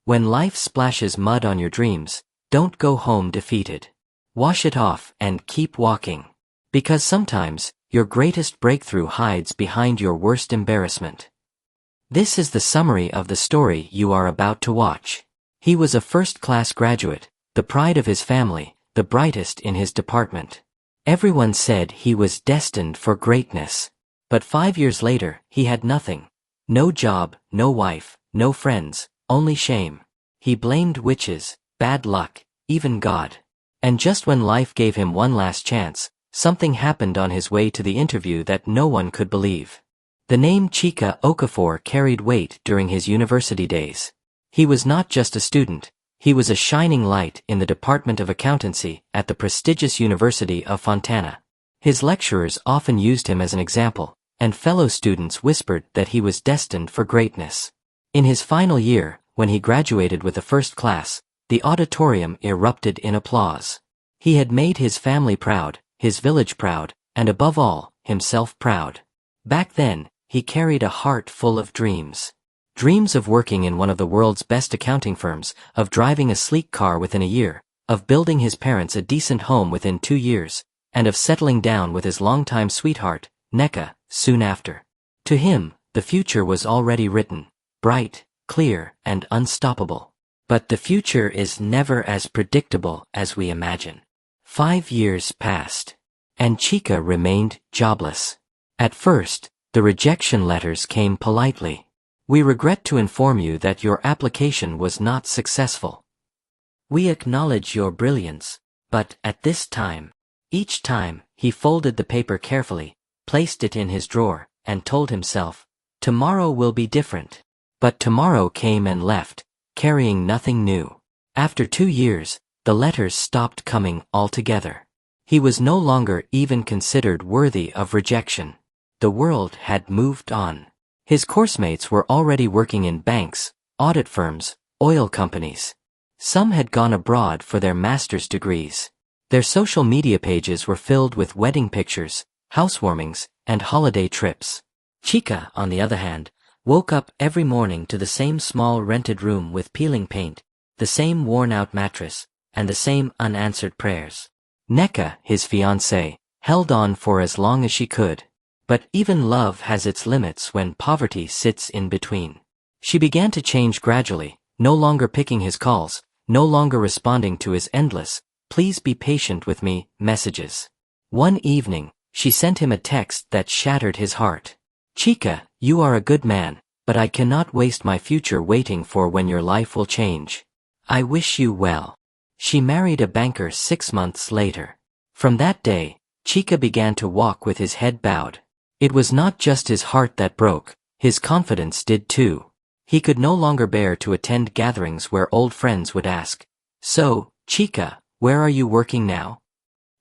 When life splashes mud on your dreams, don't go home defeated. Wash it off and keep walking. Because sometimes, your greatest breakthrough hides behind your worst embarrassment. This is the summary of the story you are about to watch. He was a first-class graduate, the pride of his family, the brightest in his department. Everyone said he was destined for greatness. But 5 years later, he had nothing. No job, no wife, no friends, only shame. He blamed witches, bad luck, even God. And just when life gave him one last chance, something happened on his way to the interview that no one could believe. The name Chika Okafor carried weight during his university days. He was not just a student, he was a shining light in the Department of Accountancy at the prestigious University of Fontana. His lecturers often used him as an example, and fellow students whispered that he was destined for greatness. In his final year, when he graduated with a first class, the auditorium erupted in applause. He had made his family proud, his village proud, and above all, himself proud. Back then, he carried a heart full of dreams. Dreams of working in one of the world's best accounting firms, of driving a sleek car within a year, of building his parents a decent home within 2 years, and of settling down with his longtime sweetheart, Neka, soon after. To him, the future was already written, bright, clear, and unstoppable. But the future is never as predictable as we imagine. 5 years passed, and Chika remained jobless. At first, the rejection letters came politely. We regret to inform you that your application was not successful. We acknowledge your brilliance, but at this time, each time, he folded the paper carefully, placed it in his drawer, and told himself, tomorrow will be different. But tomorrow came and left, carrying nothing new. After 2 years, the letters stopped coming altogether. He was no longer even considered worthy of rejection. The world had moved on. His coursemates were already working in banks, audit firms, oil companies. Some had gone abroad for their master's degrees. Their social media pages were filled with wedding pictures, housewarmings, and holiday trips. Chika, on the other hand, woke up every morning to the same small rented room with peeling paint, the same worn-out mattress, and the same unanswered prayers. Neka, his fiancée, held on for as long as she could. But even love has its limits when poverty sits in between. She began to change gradually, no longer picking his calls, no longer responding to his endless, "Please be patient with me," messages. One evening, she sent him a text that shattered his heart. Chika, you are a good man, but I cannot waste my future waiting for when your life will change. I wish you well. She married a banker 6 months later. From that day, Chika began to walk with his head bowed. It was not just his heart that broke, his confidence did too. He could no longer bear to attend gatherings where old friends would ask, "So, Chika, where are you working now?"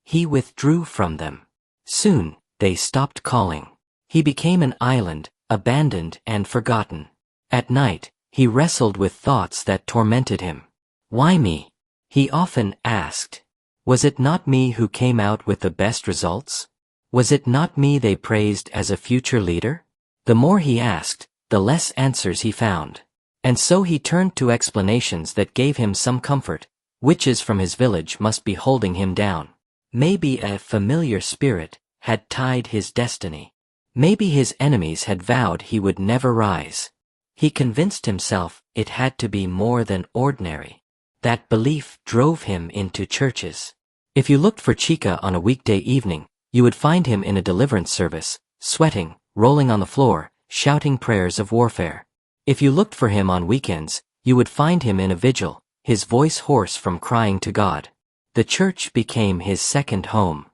He withdrew from them. Soon, they stopped calling. He became an island, abandoned and forgotten. At night, he wrestled with thoughts that tormented him. Why me? He often asked. Was it not me who came out with the best results? Was it not me they praised as a future leader? The more he asked, the less answers he found. And so he turned to explanations that gave him some comfort. Witches from his village must be holding him down. Maybe a familiar spirit had tied his destiny. Maybe his enemies had vowed he would never rise. He convinced himself it had to be more than ordinary. That belief drove him into churches. If you looked for Chika on a weekday evening, you would find him in a deliverance service, sweating, rolling on the floor, shouting prayers of warfare. If you looked for him on weekends, you would find him in a vigil, his voice hoarse from crying to God. The church became his second home.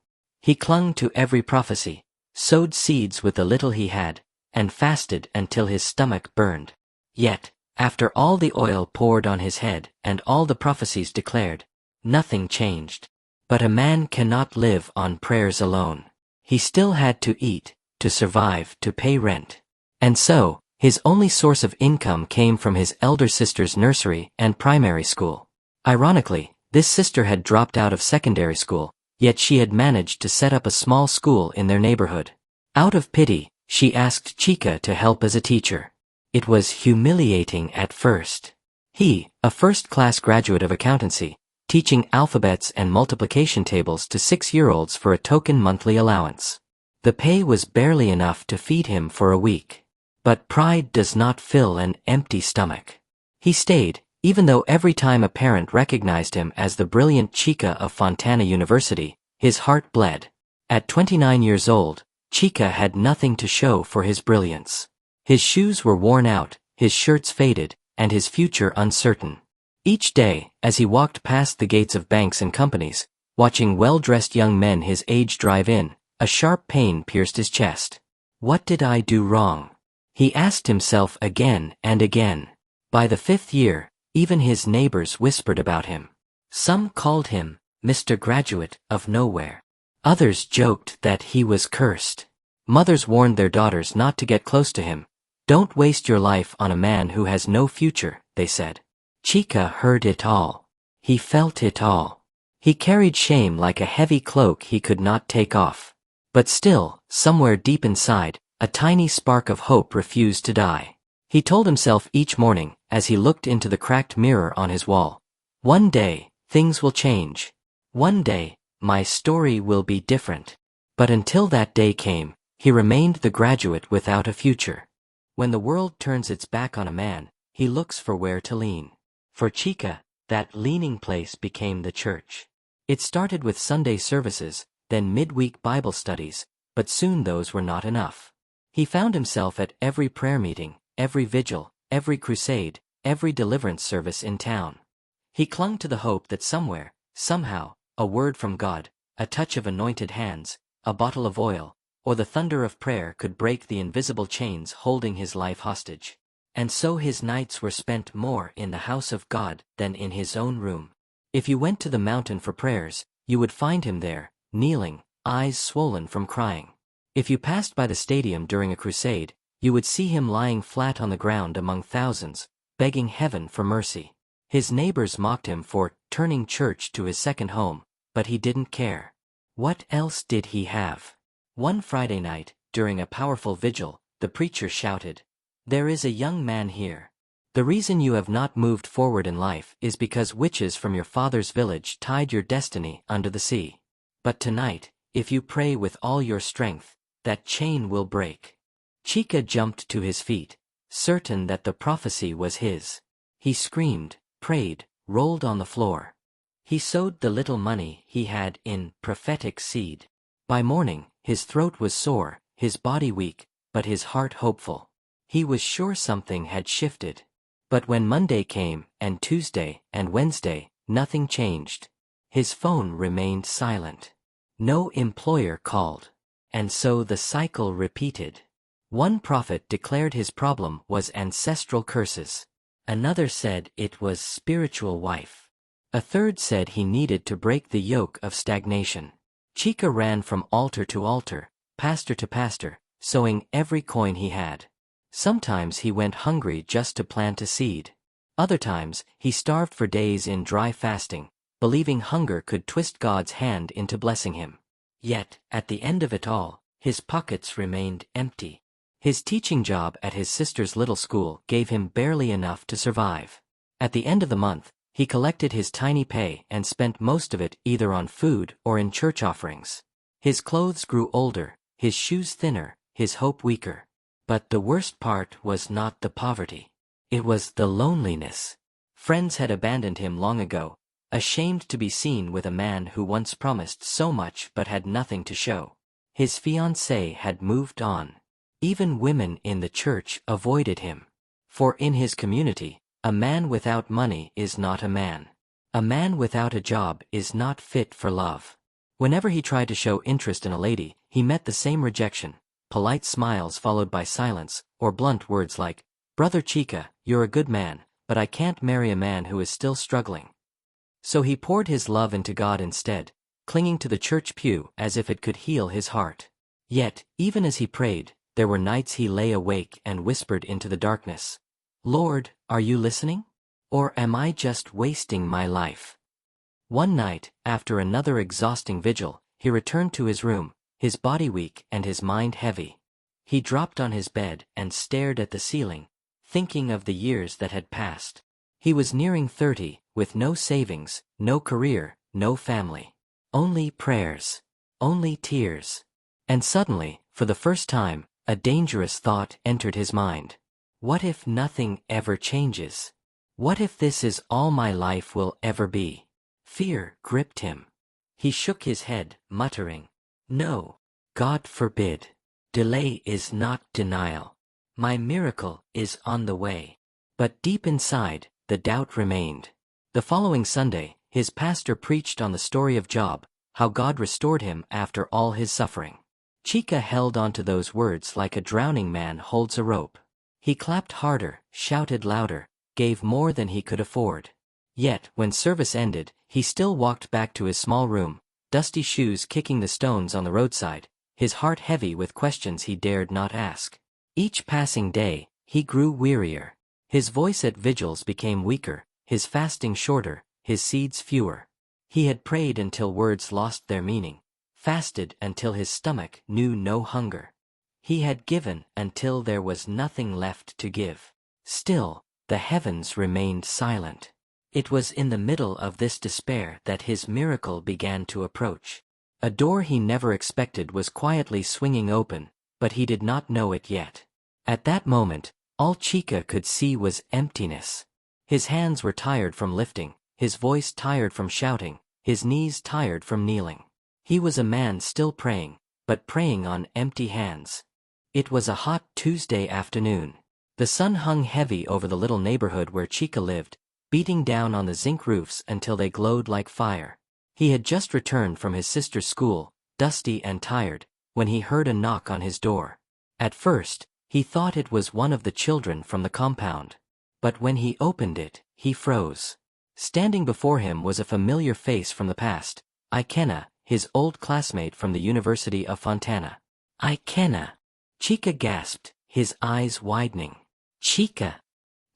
He clung to every prophecy, sowed seeds with the little he had, and fasted until his stomach burned. Yet, after all the oil poured on his head and all the prophecies declared, nothing changed. But a man cannot live on prayers alone. He still had to eat, to survive, to pay rent. And so, his only source of income came from his elder sister's nursery and primary school. Ironically, this sister had dropped out of secondary school, yet she had managed to set up a small school in their neighborhood. Out of pity, she asked Chika to help as a teacher. It was humiliating at first. He, a first-class graduate of accountancy, teaching alphabets and multiplication tables to 6-year-olds for a token monthly allowance. The pay was barely enough to feed him for a week. But pride does not fill an empty stomach. He stayed, even though every time a parent recognized him as the brilliant Chica of Fontana University, his heart bled. At 29 years old, Chica had nothing to show for his brilliance. His shoes were worn out, his shirts faded, and his future uncertain. Each day, as he walked past the gates of banks and companies, watching well-dressed young men his age drive in, a sharp pain pierced his chest. What did I do wrong? He asked himself again and again. By the 5th year, even his neighbors whispered about him. Some called him Mr. Graduate of Nowhere. Others joked that he was cursed. Mothers warned their daughters not to get close to him. Don't waste your life on a man who has no future, they said. Chica heard it all. He felt it all. He carried shame like a heavy cloak he could not take off. But still, somewhere deep inside, a tiny spark of hope refused to die. He told himself each morning, as he looked into the cracked mirror on his wall, one day, things will change. One day, my story will be different. But until that day came, he remained the graduate without a future. When the world turns its back on a man, he looks for where to lean. For Chica, that leaning place became the church. It started with Sunday services, then midweek Bible studies, but soon those were not enough. He found himself at every prayer meeting, every vigil, every crusade, every deliverance service in town. He clung to the hope that somewhere, somehow, a word from God, a touch of anointed hands, a bottle of oil, or the thunder of prayer could break the invisible chains holding his life hostage. And so his nights were spent more in the house of God than in his own room. If you went to the mountain for prayers, you would find him there, kneeling, eyes swollen from crying. If you passed by the stadium during a crusade, you would see him lying flat on the ground among thousands, begging heaven for mercy. His neighbors mocked him for turning church to his second home, but he didn't care. What else did he have? One Friday night, during a powerful vigil, the preacher shouted, "There is a young man here. The reason you have not moved forward in life is because witches from your father's village tied your destiny under the sea. But tonight, if you pray with all your strength, that chain will break." Chica jumped to his feet, certain that the prophecy was his. He screamed, prayed, rolled on the floor. He sowed the little money he had in prophetic seed. By morning, his throat was sore, his body weak, but his heart hopeful. He was sure something had shifted. But when Monday came, and Tuesday, and Wednesday, nothing changed. His phone remained silent. No employer called. And so the cycle repeated. One prophet declared his problem was ancestral curses. Another said it was spiritual wife. A third said he needed to break the yoke of stagnation. Chica ran from altar to altar, pastor to pastor, sowing every coin he had. Sometimes he went hungry just to plant a seed. Other times, he starved for days in dry fasting, believing hunger could twist God's hand into blessing him. Yet, at the end of it all, his pockets remained empty. His teaching job at his sister's little school gave him barely enough to survive. At the end of the month, he collected his tiny pay and spent most of it either on food or in church offerings. His clothes grew older, his shoes thinner, his hope weaker. But the worst part was not the poverty. It was the loneliness. Friends had abandoned him long ago, ashamed to be seen with a man who once promised so much but had nothing to show. His fiancée had moved on. Even women in the church avoided him. For in his community, a man without money is not a man. A man without a job is not fit for love. Whenever he tried to show interest in a lady, he met the same rejection, polite smiles followed by silence, or blunt words like, "Brother Chica, you're a good man, but I can't marry a man who is still struggling." So he poured his love into God instead, clinging to the church pew as if it could heal his heart. Yet, even as he prayed, there were nights he lay awake and whispered into the darkness, "Lord, are you listening? Or am I just wasting my life?" One night, after another exhausting vigil, he returned to his room, his body weak and his mind heavy. He dropped on his bed and stared at the ceiling, thinking of the years that had passed. He was nearing 30, with no savings, no career, no family. Only prayers. Only tears. And suddenly, for the first time, a dangerous thought entered his mind. What if nothing ever changes? What if this is all my life will ever be? Fear gripped him. He shook his head, muttering, "No, God forbid. Delay is not denial. My miracle is on the way." But deep inside, the doubt remained. The following Sunday, his pastor preached on the story of Job, how God restored him after all his suffering. Chica held onto those words like a drowning man holds a rope. He clapped harder, shouted louder, gave more than he could afford. Yet, when service ended, he still walked back to his small room, dusty shoes kicking the stones on the roadside, his heart heavy with questions he dared not ask. Each passing day, he grew wearier. His voice at vigils became weaker, his fasting shorter, his seeds fewer. He had prayed until words lost their meaning, fasted until his stomach knew no hunger. He had given until there was nothing left to give. Still, the heavens remained silent. It was in the middle of this despair that his miracle began to approach. A door he never expected was quietly swinging open, but he did not know it yet. At that moment, all Chica could see was emptiness. His hands were tired from lifting, his voice tired from shouting, his knees tired from kneeling. He was a man still praying, but praying on empty hands. It was a hot Tuesday afternoon. The sun hung heavy over the little neighborhood where Chica lived, beating down on the zinc roofs until they glowed like fire. He had just returned from his sister's school, dusty and tired, when he heard a knock on his door. At first, he thought it was one of the children from the compound. But when he opened it, he froze. Standing before him was a familiar face from the past, Ikenna, his old classmate from the University of Fontana. Ikenna! Chica gasped, his eyes widening. Chica!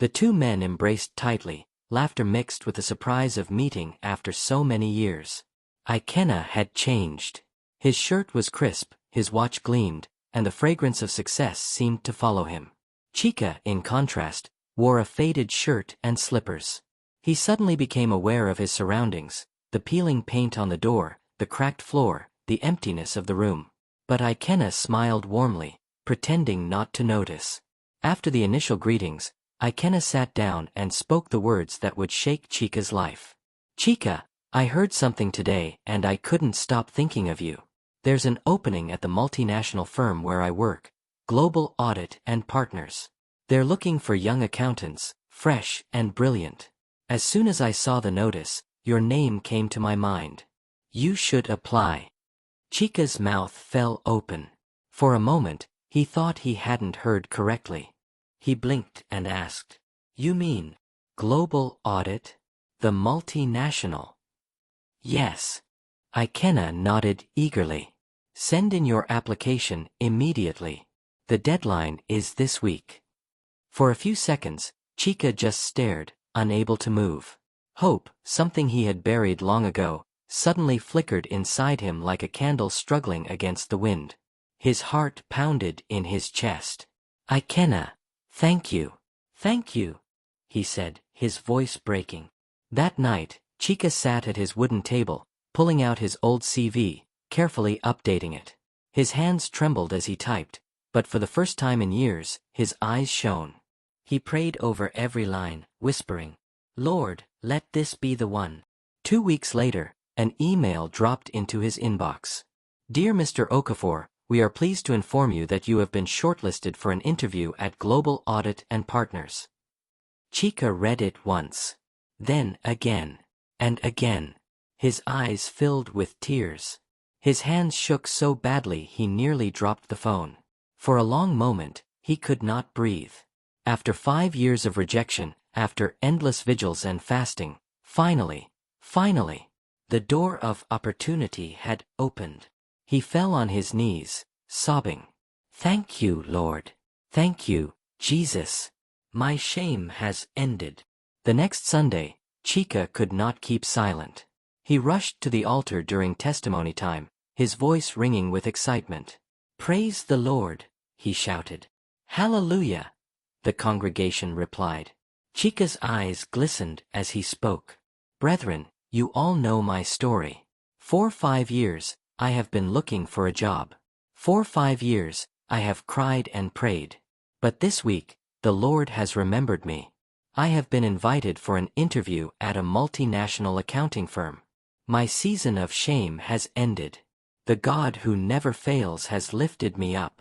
The two men embraced tightly, laughter mixed with the surprise of meeting after so many years. Ikenna had changed. His shirt was crisp, his watch gleamed, and the fragrance of success seemed to follow him. Chica, in contrast, wore a faded shirt and slippers. He suddenly became aware of his surroundings, the peeling paint on the door, the cracked floor, the emptiness of the room. But Ikenna smiled warmly, pretending not to notice. After the initial greetings, Ikenna sat down and spoke the words that would shake Chica's life. Chica, I heard something today and I couldn't stop thinking of you. There's an opening at the multinational firm where I work, Global Audit and Partners. They're looking for young accountants, fresh and brilliant. As soon as I saw the notice, your name came to my mind. You should apply. Chica's mouth fell open. For a moment, he thought he hadn't heard correctly. He blinked and asked, You mean, Global Audit? The multinational? Yes. Ikenna nodded eagerly. Send in your application immediately. The deadline is this week. For a few seconds, Chica just stared, unable to move. Hope, something he had buried long ago, suddenly flickered inside him like a candle struggling against the wind. His heart pounded in his chest. Ikenna, thank you. Thank you, he said, his voice breaking. That night, Chica sat at his wooden table, pulling out his old CV, carefully updating it. His hands trembled as he typed, but for the first time in years, his eyes shone. He prayed over every line, whispering, Lord, let this be the one. 2 weeks later, an email dropped into his inbox. Dear Mr. Okafor, we are pleased to inform you that you have been shortlisted for an interview at Global Audit and Partners. Chica read it once, then again, and again. His eyes filled with tears. His hands shook so badly he nearly dropped the phone. For a long moment, he could not breathe. After 5 years of rejection, after endless vigils and fasting, finally, the door of opportunity had opened. He fell on his knees, sobbing. Thank you, Lord. Thank you, Jesus. My shame has ended. The next Sunday, Chica could not keep silent. He rushed to the altar during testimony time, his voice ringing with excitement. Praise the Lord, he shouted. Hallelujah, the congregation replied. Chica's eyes glistened as he spoke. Brethren, you all know my story. For 5 years, I have been looking for a job. For 5 years, I have cried and prayed. But this week, the Lord has remembered me. I have been invited for an interview at a multinational accounting firm. My season of shame has ended. The God who never fails has lifted me up.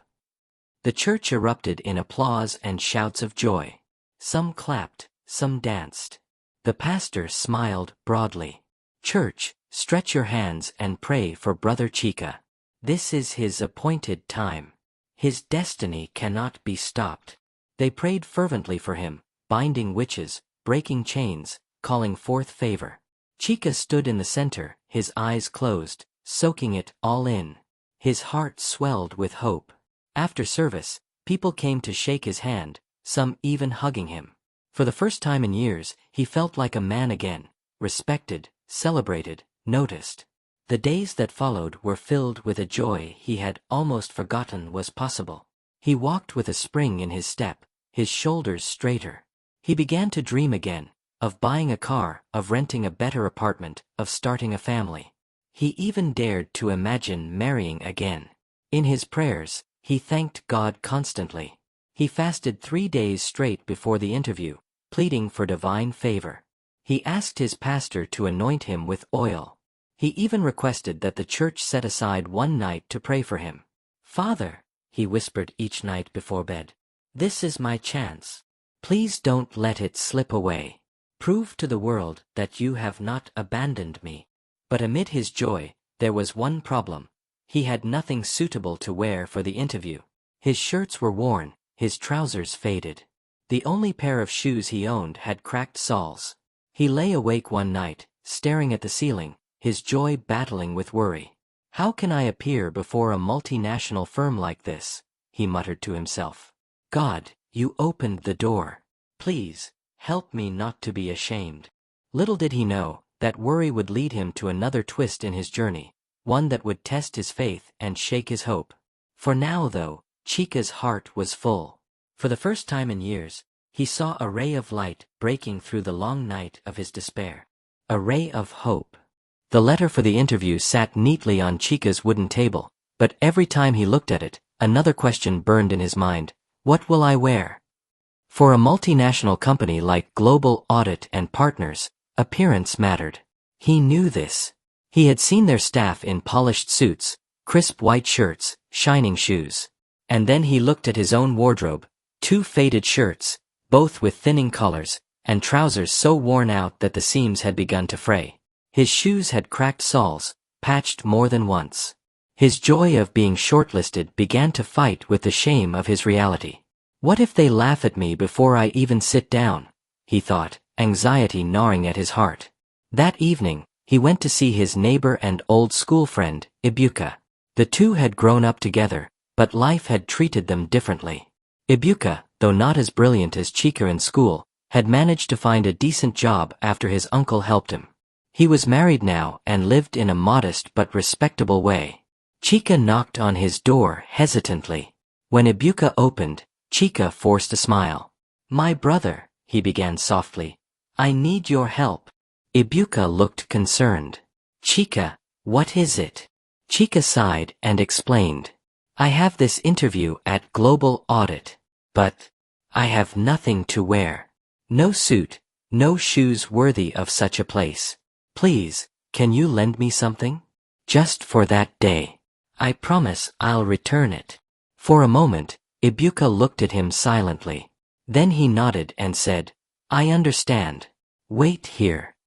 The church erupted in applause and shouts of joy. Some clapped, some danced. The pastor smiled broadly. Church, stretch your hands and pray for Brother Chica. This is his appointed time. His destiny cannot be stopped. They prayed fervently for him, binding witches, breaking chains, calling forth favor. Chica stood in the center, his eyes closed, soaking it all in. His heart swelled with hope. After service, people came to shake his hand, some even hugging him. For the first time in years, he felt like a man again, respected, celebrated, noticed. The days that followed were filled with a joy he had almost forgotten was possible. He walked with a spring in his step, his shoulders straighter. He began to dream again, of buying a car, of renting a better apartment, of starting a family. He even dared to imagine marrying again. In his prayers, he thanked God constantly. He fasted 3 days straight before the interview, pleading for divine favor. He asked his pastor to anoint him with oil. He even requested that the church set aside one night to pray for him. Father, he whispered each night before bed, this is my chance. Please don't let it slip away. Prove to the world that you have not abandoned me. But amid his joy, there was one problem. He had nothing suitable to wear for the interview. His shirts were worn, his trousers faded. The only pair of shoes he owned had cracked soles. He lay awake one night, staring at the ceiling, his joy battling with worry. How can I appear before a multinational firm like this? He muttered to himself. God, you opened the door. Please, help me not to be ashamed. Little did he know that worry would lead him to another twist in his journey, one that would test his faith and shake his hope. For now, though, Chica's heart was full. For the first time in years, he saw a ray of light breaking through the long night of his despair. A ray of hope. The letter for the interview sat neatly on Chica's wooden table, but every time he looked at it, another question burned in his mind. What will I wear? For a multinational company like Global Audit and Partners, appearance mattered. He knew this. He had seen their staff in polished suits, crisp white shirts, shining shoes. And then he looked at his own wardrobe, 2 faded shirts, both with thinning collars, and trousers so worn out that the seams had begun to fray. His shoes had cracked soles, patched more than once. His joy of being shortlisted began to fight with the shame of his reality. What if they laugh at me before I even sit down? He thought, anxiety gnawing at his heart. That evening, he went to see his neighbor and old school friend, Ibuka. The two had grown up together, but life had treated them differently. Ibuka, though not as brilliant as Chica in school, had managed to find a decent job after his uncle helped him. He was married now and lived in a modest but respectable way. Chica knocked on his door hesitantly. When Ibuka opened, Chica forced a smile. "My brother," he began softly, "I need your help." Ibuka looked concerned. "Chica, what is it?" Chica sighed and explained. "I have this interview at Global Audit, but I have nothing to wear. No suit, no shoes worthy of such a place. Please, can you lend me something? Just for that day. I promise I'll return it." For a moment, Ibuka looked at him silently. Then he nodded and said, "I understand. Wait here."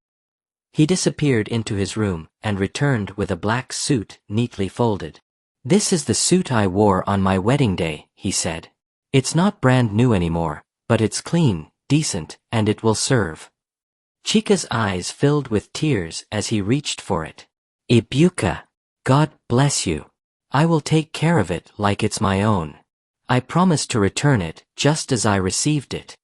He disappeared into his room and returned with a black suit neatly folded. "This is the suit I wore on my wedding day," he said. "It's not brand new anymore, but it's clean, decent, and it will serve." Chica's eyes filled with tears as he reached for it. "Ibuka, God bless you. I will take care of it like it's my own. I promise to return it just as I received it."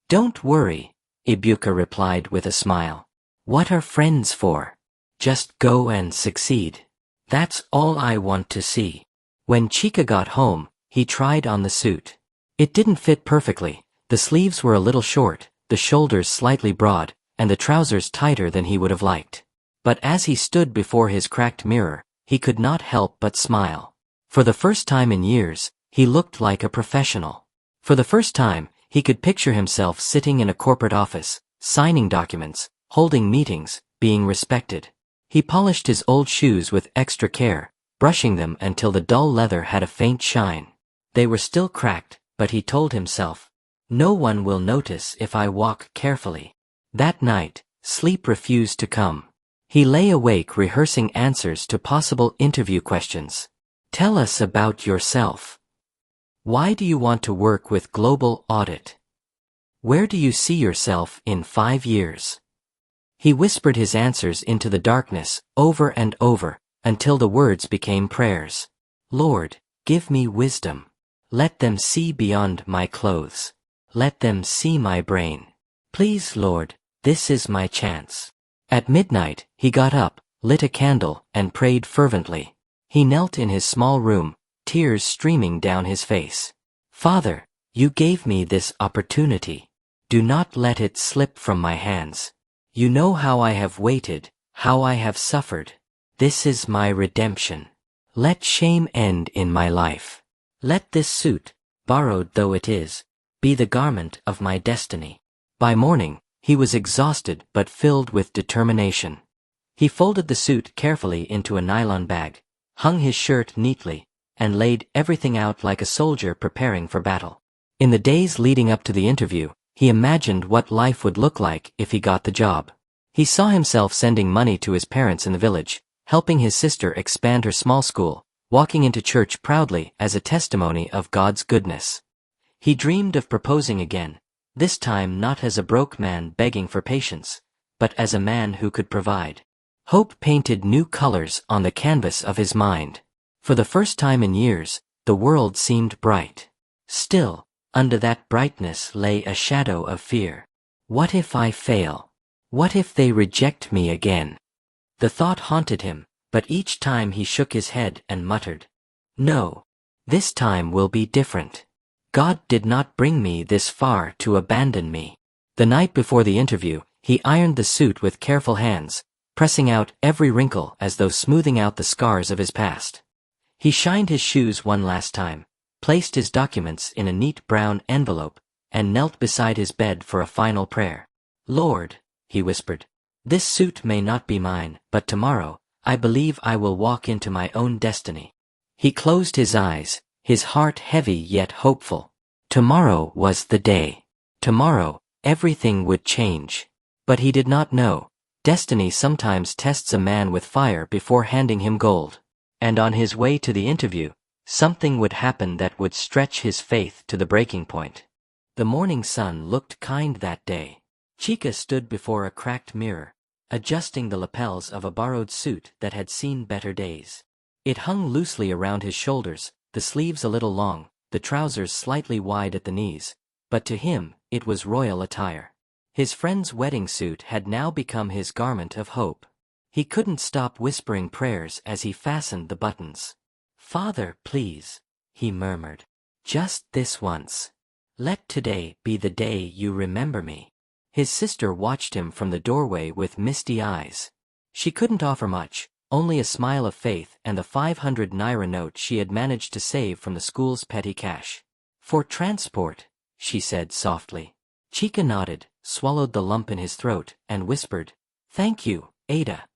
"Don't worry," Ibuka replied with a smile. "What are friends for? Just go and succeed. That's all I want to see." When Chica got home, he tried on the suit. It didn't fit perfectly, the sleeves were a little short, the shoulders slightly broad, and the trousers tighter than he would have liked. But as he stood before his cracked mirror, he could not help but smile. For the first time in years, he looked like a professional. For the first time, he could picture himself sitting in a corporate office, signing documents, holding meetings, being respected. He polished his old shoes with extra care, brushing them until the dull leather had a faint shine. They were still cracked, but he told himself, "No one will notice if I walk carefully." That night, sleep refused to come. He lay awake rehearsing answers to possible interview questions. Tell us about yourself. Why do you want to work with Global Audit? Where do you see yourself in 5 years? He whispered his answers into the darkness, over and over, until the words became prayers. Lord, give me wisdom. Let them see beyond my clothes. Let them see my brain. Please, Lord, this is my chance. At midnight, he got up, lit a candle, and prayed fervently. He knelt in his small room, tears streaming down his face. Father, you gave me this opportunity. Do not let it slip from my hands. You know how I have waited, how I have suffered. This is my redemption. Let shame end in my life. Let this suit, borrowed though it is, be the garment of my destiny. By morning, he was exhausted but filled with determination. He folded the suit carefully into a nylon bag, hung his shirt neatly, and laid everything out like a soldier preparing for battle. In the days leading up to the interview, he imagined what life would look like if he got the job. He saw himself sending money to his parents in the village, helping his sister expand her small school, walking into church proudly as a testimony of God's goodness. He dreamed of proposing again, this time not as a broke man begging for patience, but as a man who could provide. Hope painted new colors on the canvas of his mind. For the first time in years, the world seemed bright. Still, under that brightness lay a shadow of fear. What if I fail? What if they reject me again? The thought haunted him, but each time he shook his head and muttered, "No, this time will be different. God did not bring me this far to abandon me." The night before the interview, he ironed the suit with careful hands, pressing out every wrinkle as though smoothing out the scars of his past. He shined his shoes one last time, placed his documents in a neat brown envelope, and knelt beside his bed for a final prayer. "Lord," he whispered, "this suit may not be mine, but tomorrow, I believe I will walk into my own destiny." He closed his eyes, his heart heavy yet hopeful. Tomorrow was the day. Tomorrow, everything would change. But he did not know, destiny sometimes tests a man with fire before handing him gold. And on his way to the interview, something would happen that would stretch his faith to the breaking point. The morning sun looked kind that day. Chica stood before a cracked mirror, adjusting the lapels of a borrowed suit that had seen better days. It hung loosely around his shoulders, the sleeves a little long, the trousers slightly wide at the knees, but to him, it was royal attire. His friend's wedding suit had now become his garment of hope. He couldn't stop whispering prayers as he fastened the buttons. "Father, please," he murmured. "Just this once. Let today be the day you remember me." His sister watched him from the doorway with misty eyes. She couldn't offer much, only a smile of faith and the 500 naira note she had managed to save from the school's petty cash. "For transport," she said softly. Chica nodded, swallowed the lump in his throat, and whispered, "Thank you, Ada."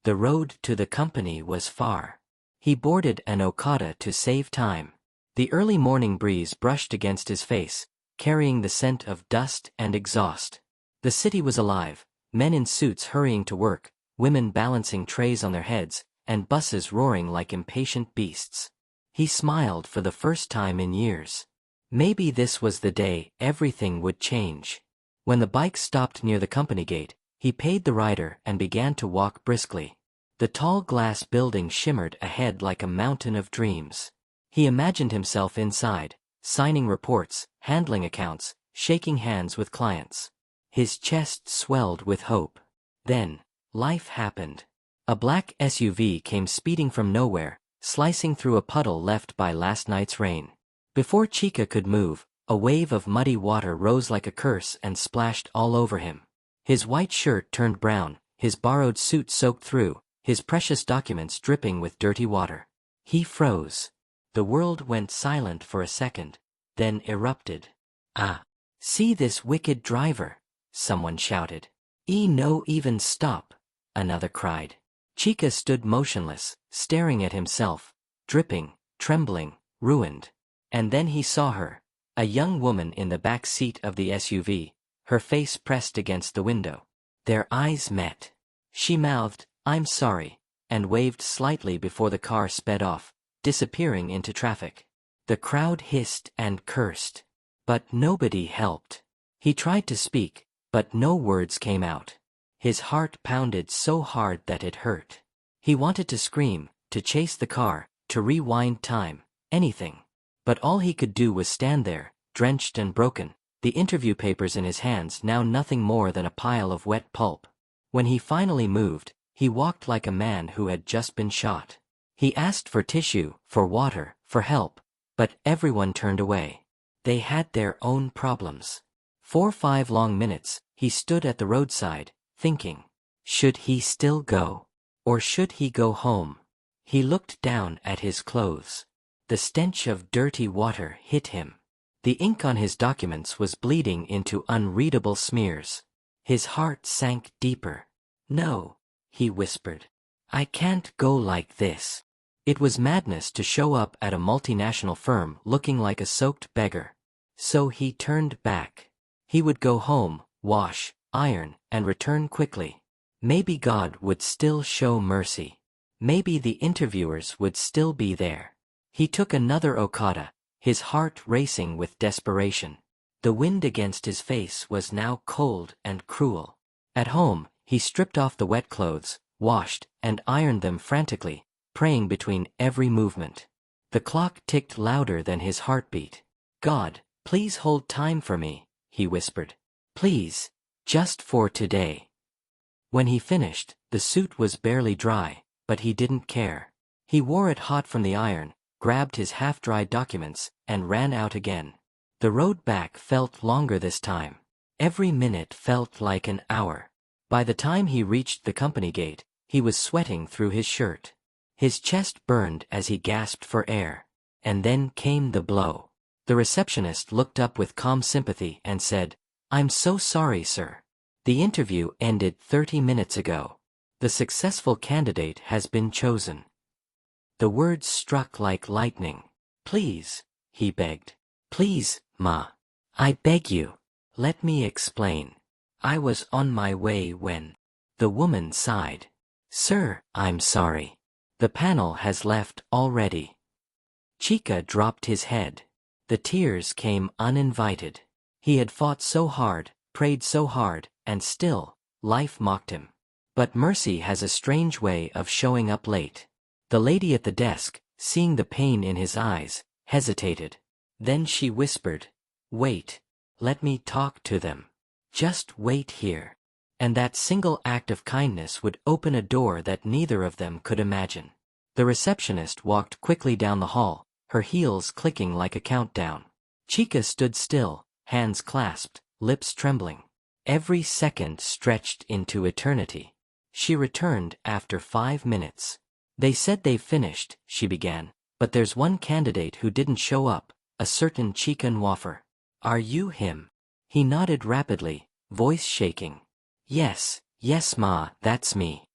The road to the company was far. He boarded an Okada to save time. The early morning breeze brushed against his face, carrying the scent of dust and exhaust. The city was alive, men in suits hurrying to work, women balancing trays on their heads, and buses roaring like impatient beasts. He smiled for the first time in years. Maybe this was the day everything would change. When the bike stopped near the company gate, he paid the rider and began to walk briskly. The tall glass building shimmered ahead like a mountain of dreams. He imagined himself inside, signing reports, handling accounts, shaking hands with clients. His chest swelled with hope. Then, life happened. A black SUV came speeding from nowhere, slicing through a puddle left by last night's rain. Before Chica could move, A wave of muddy water rose like a curse and splashed all over him. His white shirt turned brown, his borrowed suit soaked through, his precious documents dripping with dirty water. He froze. The world went silent for a second, then erupted. "Ah! See this wicked driver!" someone shouted. "No even stop," another cried. Chica stood motionless, staring at himself, dripping, trembling, ruined. And then he saw her, a young woman in the back seat of the SUV, her face pressed against the window. Their eyes met. She mouthed, "I'm sorry," and waved slightly before the car sped off, disappearing into traffic. The crowd hissed and cursed. But nobody helped. He tried to speak, but no words came out. His heart pounded so hard that it hurt. He wanted to scream, to chase the car, to rewind time, anything. But all he could do was stand there, drenched and broken, the interview papers in his hands now nothing more than a pile of wet pulp. When he finally moved, he walked like a man who had just been shot. He asked for tissue, for water, for help, but everyone turned away. They had their own problems. For 5 long minutes, he stood at the roadside, thinking, should he still go? Or should he go home? He looked down at his clothes. The stench of dirty water hit him. The ink on his documents was bleeding into unreadable smears. His heart sank deeper. "No," he whispered. "I can't go like this." It was madness to show up at a multinational firm looking like a soaked beggar. So he turned back. He would go home, wash, iron, and return quickly. Maybe God would still show mercy. Maybe the interviewers would still be there. He took another Okada, his heart racing with desperation. The wind against his face was now cold and cruel. At home, he stripped off the wet clothes, washed, and ironed them frantically, praying between every movement. The clock ticked louder than his heartbeat. "God, please hold time for me," he whispered. "Please, just for today." When he finished, the suit was barely dry, but he didn't care. He wore it hot from the iron, grabbed his half-dried documents, and ran out again. The road back felt longer this time. Every minute felt like an hour. By the time he reached the company gate, he was sweating through his shirt. His chest burned as he gasped for air. And then came the blow. The receptionist looked up with calm sympathy and said, "I'm so sorry, sir. The interview ended 30 minutes ago. The successful candidate has been chosen." The words struck like lightning. "Please," he begged. "Please, Ma. I beg you. Let me explain. I was on my way when..." The woman sighed. "Sir, I'm sorry. The panel has left already." Chica dropped his head. The tears came uninvited. He had fought so hard, prayed so hard, and still, life mocked him. But mercy has a strange way of showing up late. The lady at the desk, seeing the pain in his eyes, hesitated. Then she whispered, "Wait. Let me talk to them. Just wait here." And that single act of kindness would open a door that neither of them could imagine. The receptionist walked quickly down the hall, her heels clicking like a countdown. Chica stood still, hands clasped, lips trembling. Every second stretched into eternity. She returned after 5 minutes. "They said they've finished," she began, "but there's one candidate who didn't show up, a certain Chica Nwafer. Are you him?" He nodded rapidly, voice shaking. Yes, ma, that's me."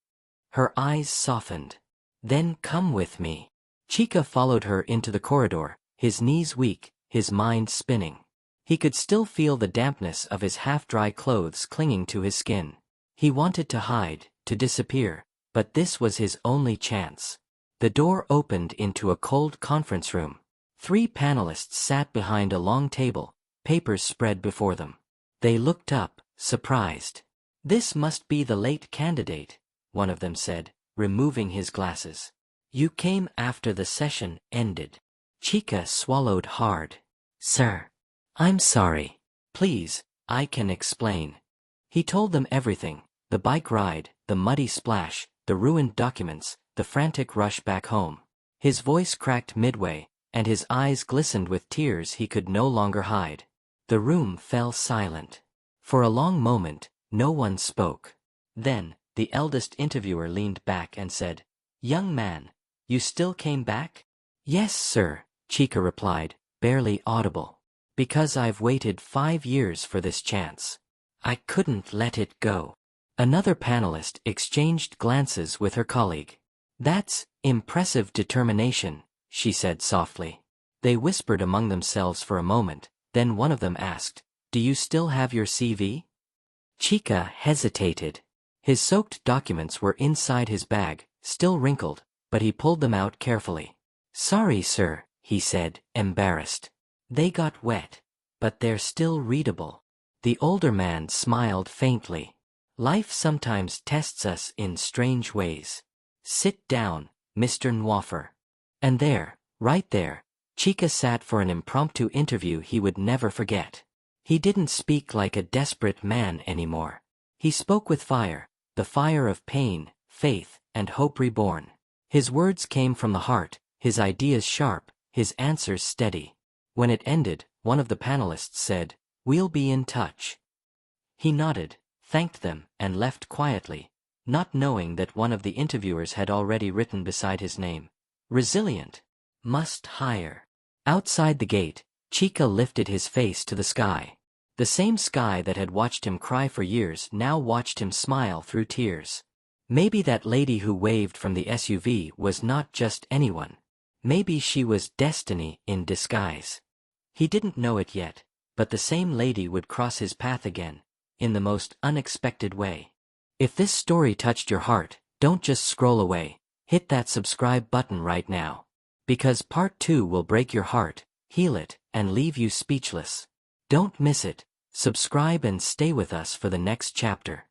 Her eyes softened. "Then come with me." Chica followed her into the corridor, his knees weak, his mind spinning. He could still feel the dampness of his half-dry clothes clinging to his skin. He wanted to hide, to disappear, but this was his only chance. The door opened into a cold conference room. 3 panelists sat behind a long table, papers spread before them. They looked up, surprised. "This must be the late candidate," one of them said, removing his glasses. "You came after the session ended." Chica swallowed hard. "Sir, I'm sorry. Please, I can explain." He told them everything, the bike ride, the muddy splash, the ruined documents, the frantic rush back home. His voice cracked midway, and his eyes glistened with tears he could no longer hide. The room fell silent. For a long moment, no one spoke. Then, the eldest interviewer leaned back and said, "Young man, you still came back?" "Yes, sir," Chica replied, barely audible. "Because I've waited 5 years for this chance. I couldn't let it go." Another panelist exchanged glances with her colleague. "That's impressive determination," she said softly. They whispered among themselves for a moment, then one of them asked, "Do you still have your CV?" Chica hesitated. His soaked documents were inside his bag, still wrinkled, but he pulled them out carefully. "Sorry, sir," he said, embarrassed. "They got wet. But they're still readable." The older man smiled faintly. "Life sometimes tests us in strange ways. Sit down, Mr. Nwaffer." And there, right there, Chica sat for an impromptu interview he would never forget. He didn't speak like a desperate man anymore. He spoke with fire, the fire of pain, faith, and hope reborn. His words came from the heart, his ideas sharp, his answers steady. When it ended, one of the panelists said, "We'll be in touch." He nodded, thanked them, and left quietly, not knowing that one of the interviewers had already written beside his name, "Resilient. Must hire." Outside the gate, Chica lifted his face to the sky. The same sky that had watched him cry for years now watched him smile through tears. Maybe that lady who waved from the SUV was not just anyone. Maybe she was destiny in disguise. He didn't know it yet, but the same lady would cross his path again, in the most unexpected way. If this story touched your heart, don't just scroll away, hit that subscribe button right now. Because part 2 will break your heart, heal it, and leave you speechless. Don't miss it. Subscribe and stay with us for the next chapter.